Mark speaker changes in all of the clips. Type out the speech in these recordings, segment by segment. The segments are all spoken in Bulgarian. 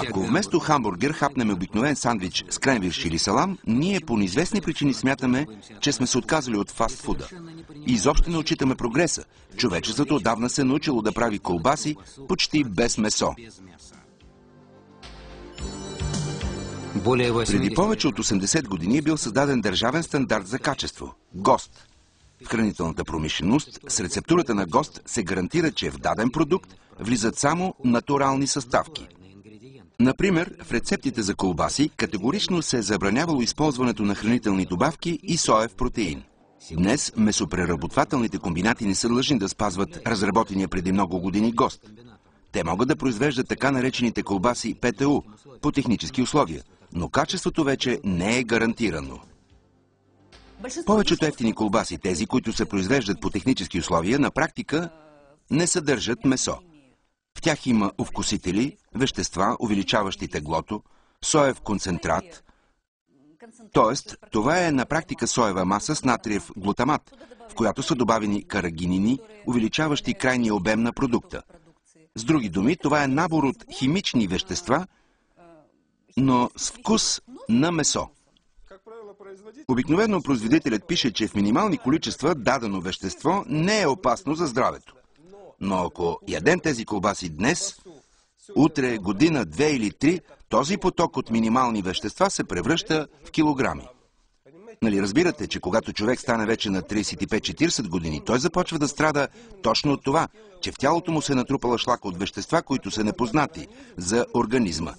Speaker 1: Ако вместо хамбургер хапнем обикновен сандвич с кренвирши или салам, ние по неизвестни причини смятаме, че сме се отказали от фастфуда. И изобщо не отчитаме прогреса. Човечеството отдавна се научило да прави колбаси почти без месо. Преди повече от 80 години е бил създаден държавен стандарт за качество – ГОСТ. В хранителната промишленост с рецептурата на ГОСТ се гарантира, че в даден продукт влизат само натурални съставки. Например, в рецептите за колбаси категорично се е забранявало използването на хранителни добавки и соев протеин. Днес месопреработвателните комбинати не са длъжни да спазват разработения преди много години ГОСТ. Те могат да произвеждат така наречените колбаси ПТУ по технически условия, но качеството вече не е гарантирано. Повечето евтини колбаси, тези, които се произвеждат по технически условия, на практика не съдържат месо. В тях има овкусители, вещества, увеличаващи теглото, соев концентрат. Тоест, това е на практика соева маса с натриев глутамат, в която са добавени карагинини, увеличаващи крайния обем на продукта. С други думи, това е набор от химични вещества, но с вкус на месо. Обикновено производителят пише, че в минимални количества дадено вещество не е опасно за здравето. Но ако ядем тези колбаси днес, утре, година, 2 или 3, този поток от минимални вещества се превръща в килограми. Нали разбирате, че когато човек стане вече на 35-40 години, той започва да страда точно от това, че в тялото му се натрупала шлака от вещества, които са непознати за организма.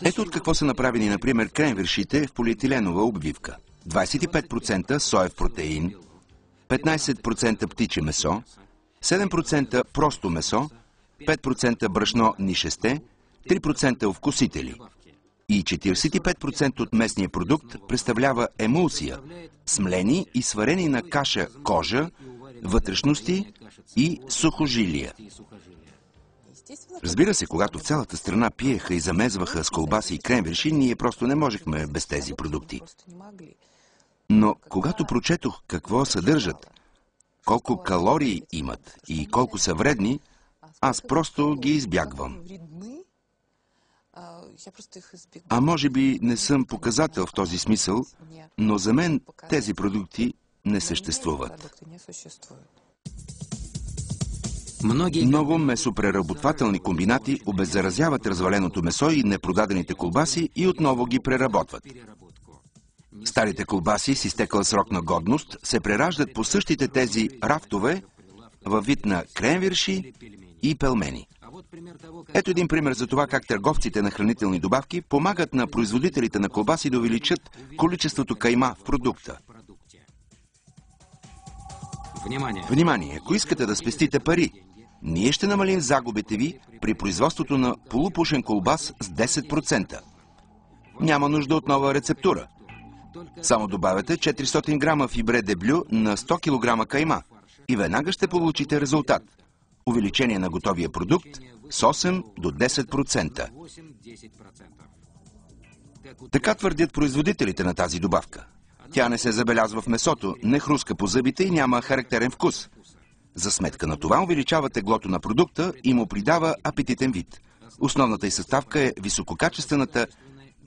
Speaker 1: Ето от какво са направени, например, кренвиршите в полиетиленова обвивка. 25% соев протеин, 15% птиче месо, 7% просто месо, 5% брашно нишесте, 3% вкусители. И 45% от местния продукт представлява емулсия, смлени и сварени на каша кожа, вътрешности и сухожилия. Разбира се, когато в цялата страна пиеха и замезваха с колбаси и кренвирши, ние просто не можехме без тези продукти. Но когато прочетох какво съдържат, колко калории имат и колко са вредни, аз просто ги избягвам. А може би не съм показател в този смисъл, но за мен тези продукти не съществуват. Много месопреработвателни комбинати обеззаразяват разваленото месо и непродадените колбаси и отново ги преработват. Старите колбаси с изтекъл срок на годност се прераждат по същите тези рафтове във вид на кренвирши и пелмени. Ето един пример за това как търговците на хранителни добавки помагат на производителите на колбаси да увеличат количеството кайма в продукта. Внимание! Ако искате да спестите пари, ние ще намалим загубите ви при производството на полупушен колбас с 10%. Няма нужда от нова рецептура. Само добавяте 400 грама фибре деблю на 100 кг кайма и веднага ще получите резултат. Увеличение на готовия продукт с 8 до 10%. Така твърдят производителите на тази добавка. Тя не се забелязва в месото, не хруска по зъбите и няма характерен вкус. За сметка на това увеличава теглото на продукта и му придава апетитен вид. Основната й съставка е висококачествената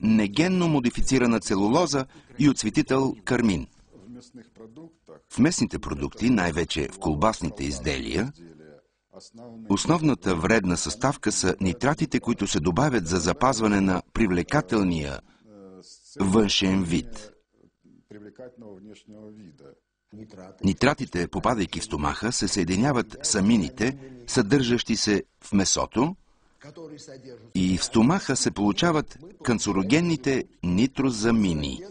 Speaker 1: негенно модифицирана целулоза и оцветител кармин. В местните продукти, най-вече в колбасните изделия, основната вредна съставка са нитратите, които се добавят за запазване на привлекателния външен вид. Нитратите, попадайки в стомаха, се съединяват с амините, съдържащи се в месото, и в стомаха се получават канцерогенните нитрозамини.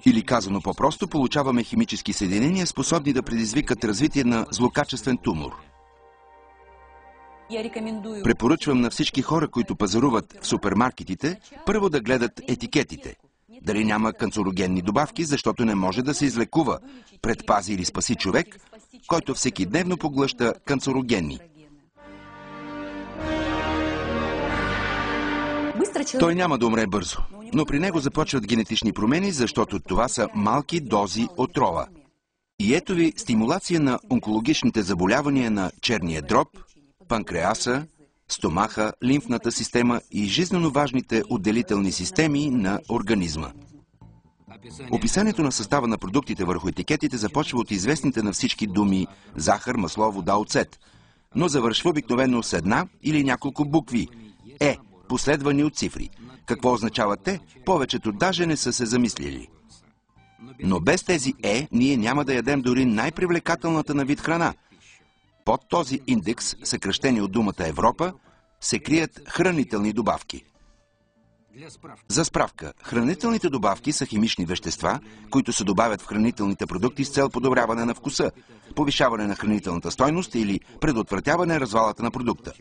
Speaker 1: Или казано по-просто, получаваме химически съединения, способни да предизвикат развитие на злокачествен тумор. Препоръчвам на всички хора, които пазаруват в супермаркетите, първо да гледат етикетите. Дали няма канцерогенни добавки, защото не може да се излекува, предпази или спаси човек, който всекидневно поглъща канцерогенни. Той няма да умре бързо, но при него започват генетични промени, защото това са малки дози отрова. И ето ви стимулация на онкологичните заболявания на черния дроб, панкреаса, стомаха, лимфната система и жизненно важните отделителни системи на организма. Описанието на състава на продуктите върху етикетите започва от известните на всички думи захар, масло, вода, оцет, но завършва обикновено с една или няколко букви последвани от цифри. Какво означават те? Повечето даже не са се замислили. Но без тези ние няма да ядем дори най-привлекателната на вид храна. Под този индекс, съкръщение от думата Европа, се крият хранителни добавки. За справка, хранителните добавки са химични вещества, които се добавят в хранителните продукти с цел подобряване на вкуса, повишаване на хранителната стойност или предотвратяване развалата на продукта.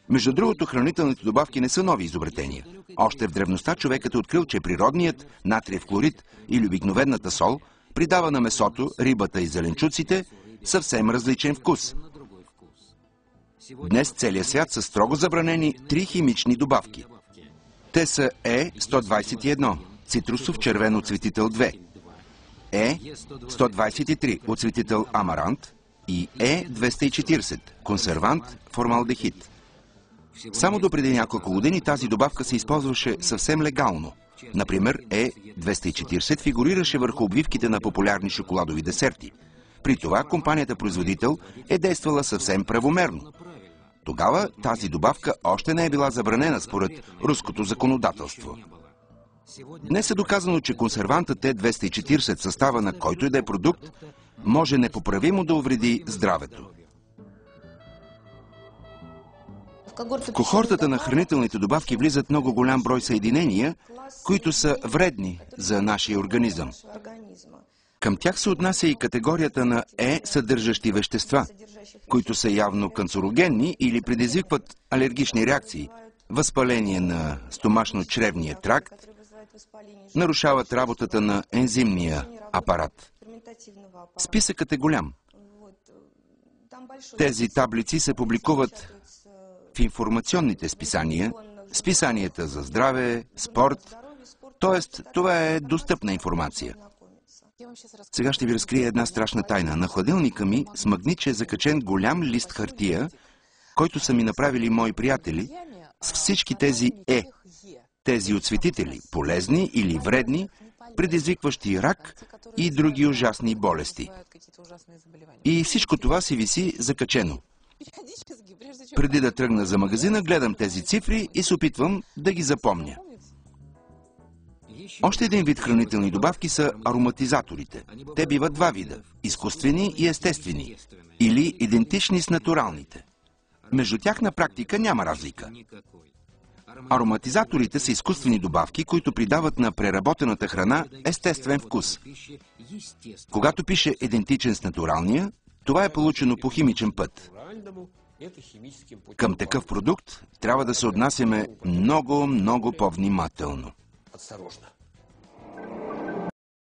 Speaker 1: Между другото, хранителните добавки не са нови изобретения. Още в древността човекът е открил, че природният натриев хлорид или обикновената сол придава на месото, рибата и зеленчуците съвсем различен вкус. Днес целият свят са строго забранени 3 химични добавки. Те са Е121, цитрусов червен оцветител 2, Е123, оцветител амарант и Е240, консервант формалдехид. Само допреди няколко години тази добавка се използваше съвсем легално. Например, Е240 фигурираше върху обвивките на популярни шоколадови десерти. При това компанията-производител е действала съвсем правомерно. Тогава тази добавка още не е била забранена според руското законодателство. Днес е доказано, че консервантът Е240, състава на който и да е продукт, може непоправимо да увреди здравето. В кохортата на хранителните добавки влизат много голям брой съединения, които са вредни за нашия организъм. Към тях се отнася и категорията на съдържащи вещества, които са явно канцерогенни или предизвикват алергични реакции, възпаление на стомашно-чревния тракт, нарушават работата на ензимния апарат. Списъкът е голям. Тези таблици се публикуват в информационните списания, списанията за здраве, спорт, т.е. това е достъпна информация. Сега ще ви разкрия една страшна тайна. На хладилника ми с магнит е закачен голям лист хартия, който са ми направили мои приятели, с всички тези тези оцветители, полезни или вредни, предизвикващи рак и други ужасни болести. И всичко това си виси закачено. Преди да тръгна за магазина, гледам тези цифри и се опитвам да ги запомня. Още един вид хранителни добавки са ароматизаторите. Те биват два вида – изкуствени и естествени, или идентични с натуралните. Между тях на практика няма разлика. Ароматизаторите са изкуствени добавки, които придават на преработената храна естествен вкус. Когато пише идентичен с натуралния, това е получено по химичен път. Към такъв продукт трябва да се отнасяме много, много по-внимателно.